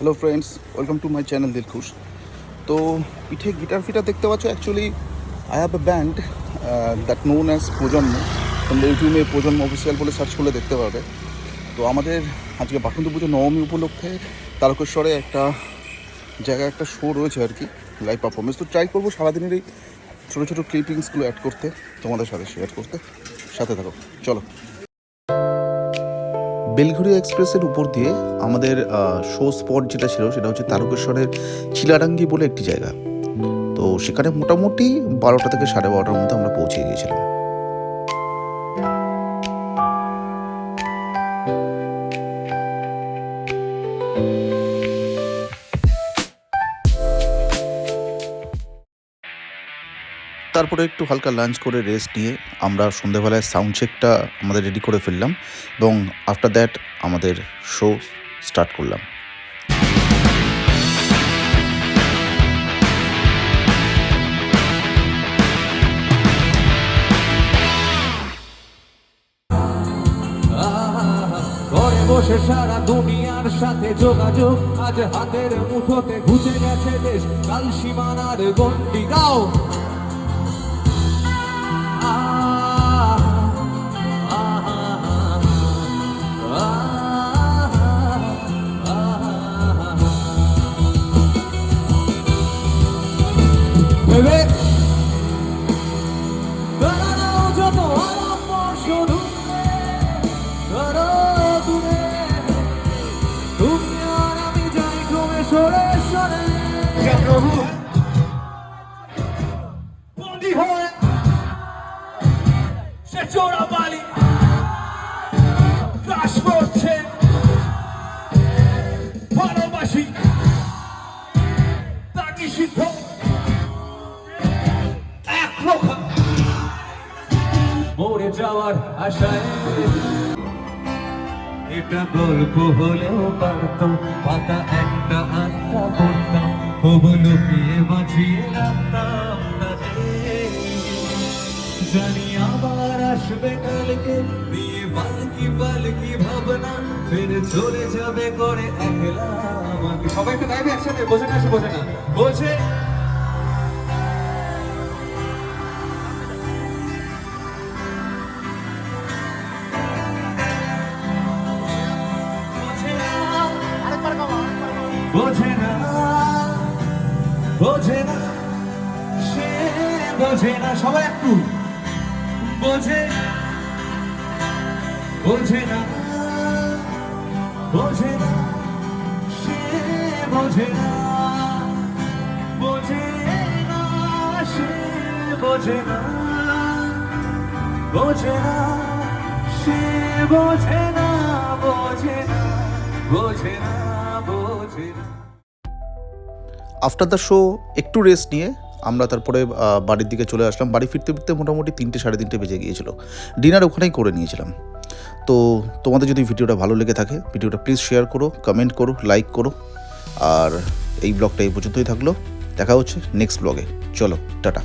Hello friends, welcome to my channel Dilkhush. তো পিঠে guitar fitter দেখতে পাচ্ছ। Actually I have a band that known as প্রজন্ম। তোমরা ইউটিউবে প্রজন্ম অফিসিয়াল বলে সার্চ করলে দেখতে পাবে। তো আমাদের আজকে বাসন্তী পুজো নবমী উপলক্ষে তারকেশ্বরে একটা জায়গায় একটা শো রয়েছে আর কি, লাইভ পারফরমেন্স। তো ট্রাই করবো সারাদিনের এই ছোটো ছোটো ক্লিপিংসগুলো অ্যাড করতে, তোমাদের সাথে শেয়ার করতে। সাথে থাকো, চলো। বেলঘড়িয়া এক্সপ্রেসের উপর দিয়ে আমাদের শো স্পট যেটা ছিল সেটা হচ্ছে তারকেশ্বরের চিলাডাঙ্গি বলে একটি জায়গা। তো সেখানে মোটামুটি 12টা থেকে 12:30টার মধ্যে আমরা পৌঁছে গিয়েছিলাম। তারপরে একটু হালকা লাঞ্চ করে রেস্ট নিয়ে আমরা সন্ধ্যেবেলায় সাউন্ড চেকটা আমাদের রেডি করে ফেললাম এবং আফটার দ্যাট আমাদের শো স্টার্ট করলাম। বসে সারা দুনিয়ার সাথে যোগাযোগ, আজ হাতের মুঠোতে ঘুচে গেছে দেশ, কাল সীমানার গন্ডি গাও। যত আরাম শুধু বন্দি হয়ে সে চোরাবালি গ্রাস করছে, ভালোবাসি তা নিষিদ্ধ এক রকম মরে যাওয়ার আশায়। এটা গল্প হলেও পারতাম, পাতা একটা আটটা পড়তাম, হবু লুকিয়ে বাঁচিয়ে রাখতাম তাকে। জানি আবার আসবে কালকে, দিয়ে বালকি বালকি ভাবনা, ফের চলে যাবে করে একলা আমাকে। সবাই একটু গাইবে একসাথে, বোঝে না, বোঝে না, বোঝে বোঝে না, বোঝে না, সে বোঝে না। সবাই একটু বোঝে, বোঝে না, বোঝে না, সে বোঝে না, বোঝে না, সে বোঝে না, বোঝে না, সে বোঝে না, বোঝে না, বোঝে না, বোঝে না। আফটার দ্য শো একটু রেস্ট নিয়ে আমরা তারপরে বাড়ির দিকে চলে আসলাম। বাড়ি ফিরতে ফিরতে মোটামুটি 3টে সাড়ে 3টে বেজে গিয়েছিল। ডিনার ওখানেই করে নিয়েছিলাম। তো তোমাদের যদি ভিডিওটা ভালো লেগে থাকে, ভিডিওটা প্লিজ শেয়ার করো, কমেন্ট করো, লাইক করো। আর এই ব্লগটা এই পর্যন্তই থাকলো। দেখা হচ্ছে নেক্সট ব্লগে। চলো, টাটা।